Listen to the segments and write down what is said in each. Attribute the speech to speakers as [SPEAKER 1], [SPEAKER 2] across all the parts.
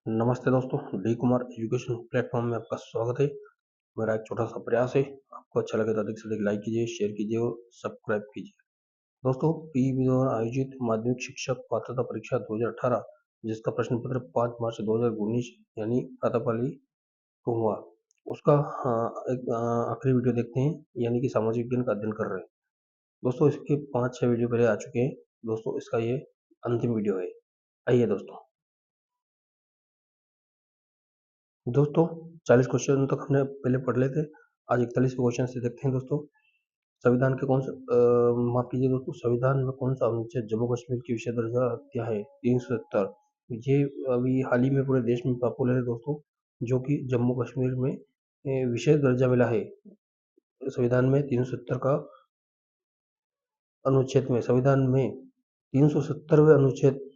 [SPEAKER 1] नमस्ते दोस्तों, D Kumar education platform में आपका स्वागत है। मेरा एक छोटा सा प्रयास है, आपको अच्छा लगे तो अधिक से अधिक लाइक कीजिए, शेयर कीजिए और सब्सक्राइब कीजिए। दोस्तों, पीईबी द्वारा आयोजित माध्यमिक शिक्षक पात्रता परीक्षा 2018 जिसका प्रश्न पत्र 5 मार्च 2019 यानी प्रातःकाली को हुआ, उसका एक आखिरी वीडियो देखते हैं, यानी कि सामाजिक विज्ञान का अध्ययन कर रहे हैं। दोस्तों, इसके 5-6 वीडियो पहले आ चुके हैं। दोस्तों, इसका ये अंतिम वीडियो है। आइए दोस्तों 40 क्वेश्चन तक हमने पहले पढ़ लेते। आज 41वें क्वेश्चन से देखते हैं दोस्तों। संविधान के कौन सा माफ कीजिए दोस्तों, संविधान में कौन सा अनुच्छेद जम्मू कश्मीर की विशेष दर्जा दिया है? 370। ये अभी हाल ही में पूरे देश में पॉपुलर है दोस्तों, जो कि जम्मू कश्मीर में विशेष दर्जा मिला है। संविधान में 370 का अनुच्छेद में, संविधान में 370वें अनुच्छेद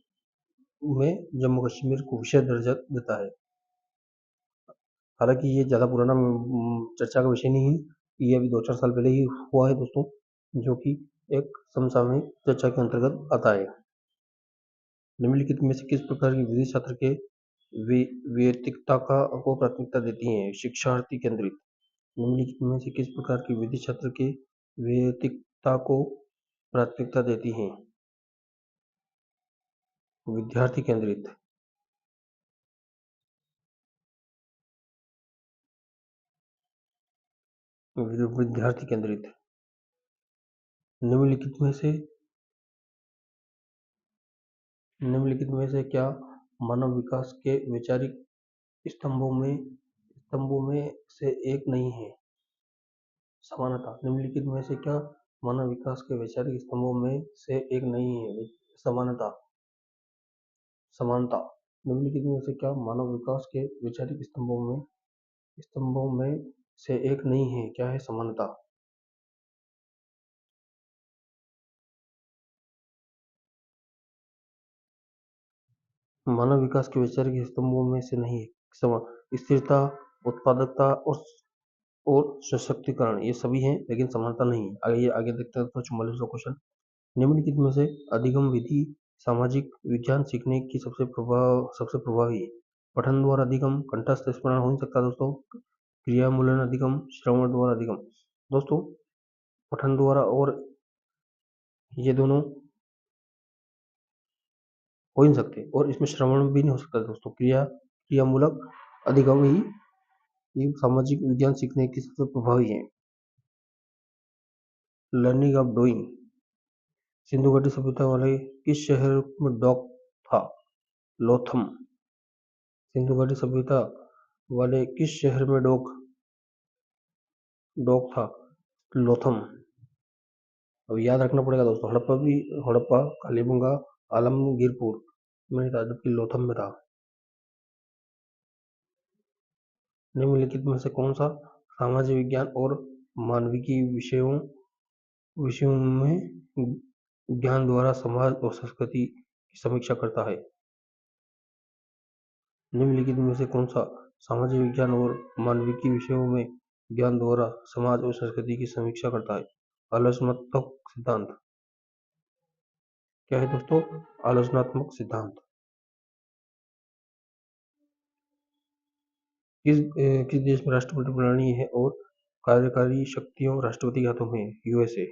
[SPEAKER 1] में जम्मू कश्मीर को विशेष दर्जा देता है। हालांकि ये ज़्यादा पुराना चर्चा का विषय नहीं है, ये अभी 2-4 साल पहले ही हुआ है दोस्तों, जो कि एक समसामयिक चर्चा के अंतर्गत आता है। निम्नलिखित में से किस प्रकार की विधि छात्र के वैयक्तिकता को प्राथमिकता देती है? शिक्षार्थी केंद्रित। निम्नलिखित में से किस प्रकार की विधि छात्र के वैयक्तिकता को प्राथमिकता देती है? विद्यार्थी केंद्रित। विद्यार्थी केंद्रित। निम्नलिखित में से क्या मानव विकास के वैचारिक स्तंभों में से एक नहीं है? समानता। निम्नलिखित में से क्या मानव विकास के वैचारिक स्तंभों में से एक नहीं है? समानता। समानता। निम्नलिखित में से क्या मानव विकास के वैचारिक स्तंभों में से एक नहीं है? क्या है? समानता। मानव विकास के वैचारिक स्तंभों में से नहीं है। स्थिरता, उत्पादकता और सशक्तिकरण, ये सभी हैं, लेकिन समानता नहीं है। आगे देखते हैं तो 44वां क्वेश्चन। निम्नलिखित में से अधिगम विधि सामाजिक विज्ञान सीखने की सबसे प्रभावी है? पठन द्वारा अधिगम, कंठस्थ स्मरण हो नहीं सकता दोस्तों, क्रियामूलन अधिगम, श्रवण द्वारा अधिगम। दोस्तों, पठन द्वारा और ये दोनों हो ही नहीं सकते, और इसमें श्रवण भी नहीं हो सकता दोस्तों। क्रियामूलक अधिगम ही ये सामाजिक विज्ञान सीखने की सबसे प्रभावी है। Learning of doing. सिंधु घाटी सभ्यता वाले किस शहर में डॉक था? लोथम। सिंधु घाटी सभ्यता वाले किस शहर में डॉक था? लोथम। अब याद रखना पड़ेगा दोस्तों, हड़प्पा, कालीबंगा, आलमगीरपुर में था, जबकि लोथम में था। निम्नलिखित में से कौन सा सामाजिक विज्ञान और मानविकी विषयों में ज्ञान द्वारा समाज और संस्कृति की समीक्षा करता है? निम्नलिखित में से कौन सा सामाजिक विज्ञान और मानविकी विषयों में ज्ञान द्वारा समाज और संस्कृति की समीक्षा करता है? आलोचनात्मक सिद्धांत। क्या है दोस्तों? आलोचनात्मक सिद्धांत। किस देश में राष्ट्रपति प्रणाली है और कार्यकारी शक्तियों राष्ट्रपति के हाथों में है? यूएसए।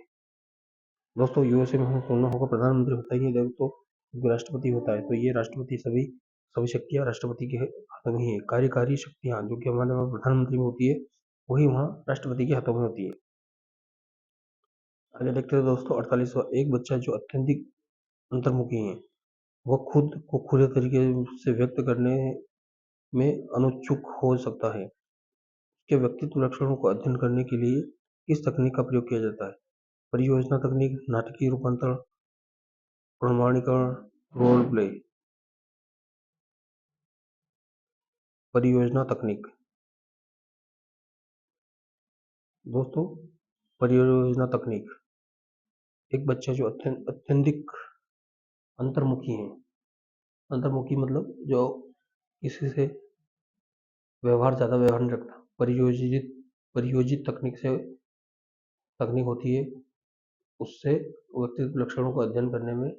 [SPEAKER 1] दोस्तों, यूएसए में कौन होगा? प्रधानमंत्री होता है ये दोस्तों, जो राष्ट्रपति होता है, तो ये राष्ट्रपति सभी शक्तियां राष्ट्रपति के हाथों में ही है। कार्यकारी शक्तियां जो कि हमारे वहाँ प्रधानमंत्री में होती है, वही वहाँ राष्ट्रपति के हाथों में होती है। आगे देखते हैं दोस्तों 48वां। एक बच्चा जो अत्यधिक अंतर्मुखी है, वह खुद को खुले तरीके से व्यक्त करने में अनुत्सुक हो सकता है। उसके व्यक्तित्व लक्षणों को अध्ययन करने के लिए किस तकनीक का प्रयोग किया जाता है? परियोजना तकनीक, नाटकीय रूपांतरण, प्रमाणीकरण, रोल प्ले। परियोजना तकनीक। दोस्तों, परियोजना तकनीक। एक बच्चा जो अत्यधिक अंतर्मुखी है, अंतर्मुखी मतलब जो किसी से ज़्यादा व्यवहार नहीं रखता, परियोजित तकनीक होती है, उससे व्यक्तित्व लक्षणों को अध्ययन करने में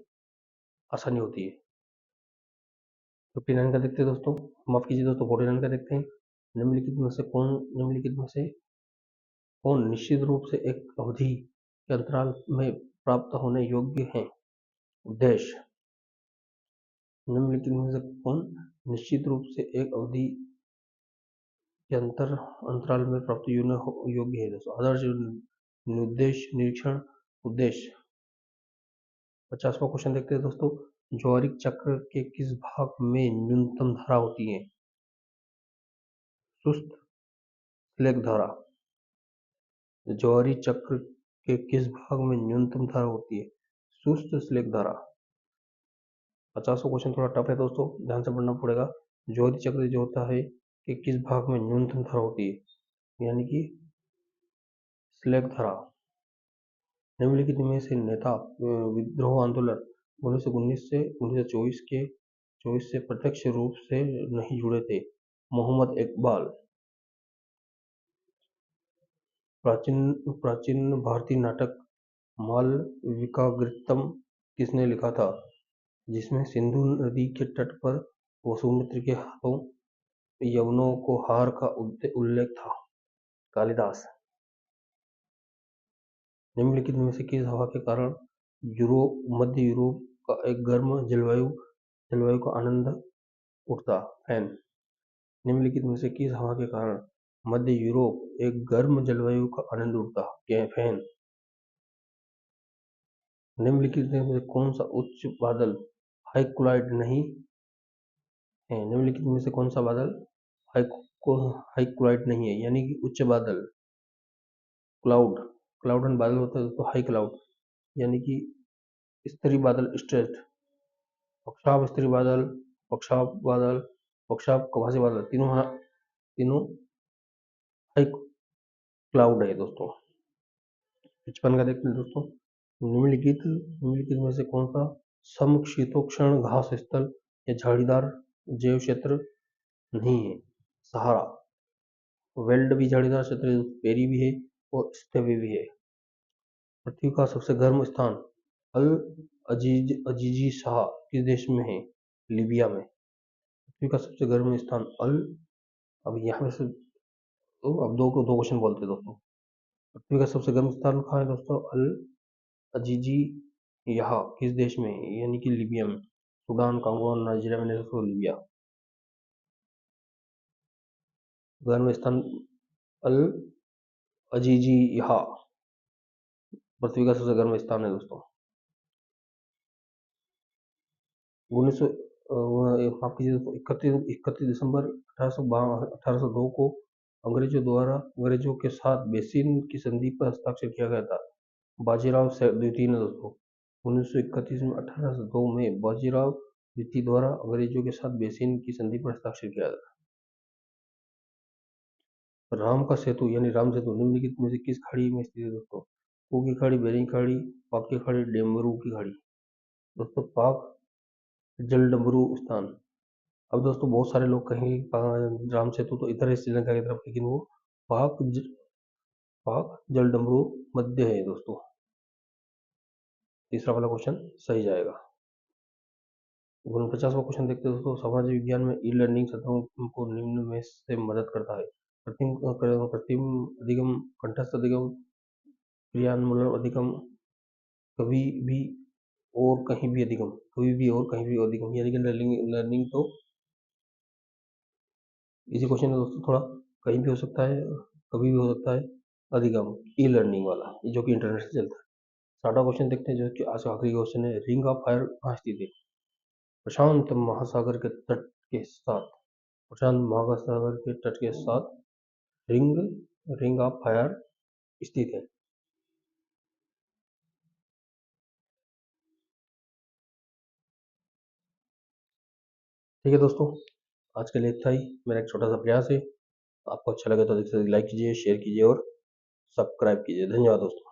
[SPEAKER 1] आसानी होती है। 59 का देखते हैं दोस्तों, माफ कीजिए दोस्तों 49 का देखते हैं। निम्नलिखित में से कौन निश्चित रूप से एक अवधि के अंतराल में प्राप्त होने योग्य है? उद्देश्य। निम्नलिखित में से कौन निश्चित रूप से एक अवधि के अंतराल में प्राप्त योग्य है दोस्तों? आदर्श, निर्देश, निरीक्षण, उद्देश्य। 50वां क्वेश्चन देखते हैं दोस्तों, ज्वारिक चक्र के किस भाग में न्यूनतम धारा होती है? सुस्त स्लेग धारा। ज्वारी चक्र के किस भाग में न्यूनतम धारा होती है? सुस्त स्लेग धारा। 50वां क्वेश्चन थोड़ा टफ है दोस्तों, ध्यान से पढ़ना पड़ेगा। ज्वारी चक्र जो होता है कि किस भाग में न्यूनतम धारा होती है, यानी कि स्लेग धारा। निम्नलिखित में से नेता विद्रोह आंदोलन 1919 से 1924 से प्रत्यक्ष रूप से नहीं जुड़े थे? मोहम्मद इकबाल। प्राचीन भारतीय नाटक मालविकाग्निमित्रम किसने लिखा था, जिसमें सिंधु नदी के तट पर वसुमित्र के हाथों यवनों को हार का उल्लेख था? कालिदास। निम्नलिखित में से किस हवा के कारण मध्य यूरोप का एक गर्म जलवायु का आनंद उठता? फैन। निम्नलिखित में से किस हवा के कारण मध्य यूरोप एक गर्म जलवायु का आनंद उठता? फैन। निम्नलिखित में से कौन सा उच्च बादल हाइक्लोइड नहीं है? निम्नलिखित में से कौन सा बादल हाइक्लोइड नहीं है, यानी कि उच्च बादल? क्लाउड एंड बादल होता है तो हाई क्लाउड, यानी कि स्तरीय बादल, स्ट्रेट। पक्षाप स्तरीय बादल, पक्षाप कवासी बादल, तीनों हाई क्लाउड है दोस्तों। 55 का देखते हैं दोस्तों, निम्नलिखित में से कौन सा समशीतोष्ण घास स्थल या झाड़ीदार जैव क्षेत्र नहीं है? सहारा। वेल्ड भी झाड़ीदार क्षेत्र है, पेरी भी है और स्टेवी भी है। पृथ्वी का सबसे गर्म स्थान अल अजीजी शाह किस देश में है? लीबिया में। पृथ्वी का सबसे गर्म स्थान अब यहाँ में से अब दो क्वेश्चन बोलते हैं दोस्तों। पृथ्वी का सबसे गर्म स्थान कहाँ है दोस्तों? अल अजीजी यहाँ किस देश में है? यानी कि लीबिया में। सूडान, कांगो, नाइजीरिया में दोस्तों लीबिया। गर्म स्थान अल अजीजी यहाँ पृथ्वी का सबसे गर्म स्थान है दोस्तों। 31 दिसंबर 1802 को अंग्रेजों के साथ बेसिन की संधि पर हस्ताक्षर किया गया था? बाजीराव द्वितीय ने दोस्तों 1931 में 1802 में बाजीराव द्वितीय द्वारा अंग्रेजों के साथ बेसिन की संधि पर हस्ताक्षर किया था। राम का सेतु यानी राम सेतु निम्नलिखित में से किस खाड़ी में स्थित है दोस्तों? पू की खाड़ी, बेरिंग खाड़ी, पाक की खाड़ी, डेमरू की खाड़ी। दोस्तों पाक जलडमरू स्थान। अब दोस्तों बहुत सारे लोग कहेंगे राम सेतु तो इधर है श्रीलंका की तरफ, लेकिन वो पाक जलडमरू मध्य है दोस्तों। तीसरा वाला क्वेश्चन सही जाएगा। 49वां क्वेश्चन देखते हैं दोस्तों, समाज विज्ञान में ई लर्निंग छात्रों को निम्न में से मदद करता है? प्रतिम अधिगम, कंठस्थ अधिगम, क्रियान्वयन अधिगम, कभी भी और कहीं भी अधिगम, यानी कि लर्निंग तो इसी क्वेश्चन है दोस्तों, थोड़ा कहीं भी हो सकता है, कभी भी हो सकता है। अधिगम ई लर्निंग वाला, जो कि इंटरनेट से चलता है। 60वां क्वेश्चन देखते हैं, जो कि आज का आखिरी क्वेश्चन है। रिंग ऑफ फायर कहाँ स्थित है? प्रशांत महासागर के तट के साथ। प्रशांत महासागर के तट के साथ रिंग ऑफ फायर स्थित है। ठीक है दोस्तों, आज के लिए इतना ही। मेरा एक छोटा सा प्रयास है, आपको अच्छा लगे तो लाइक कीजिए, शेयर कीजिए और सब्सक्राइब कीजिए। धन्यवाद दोस्तों।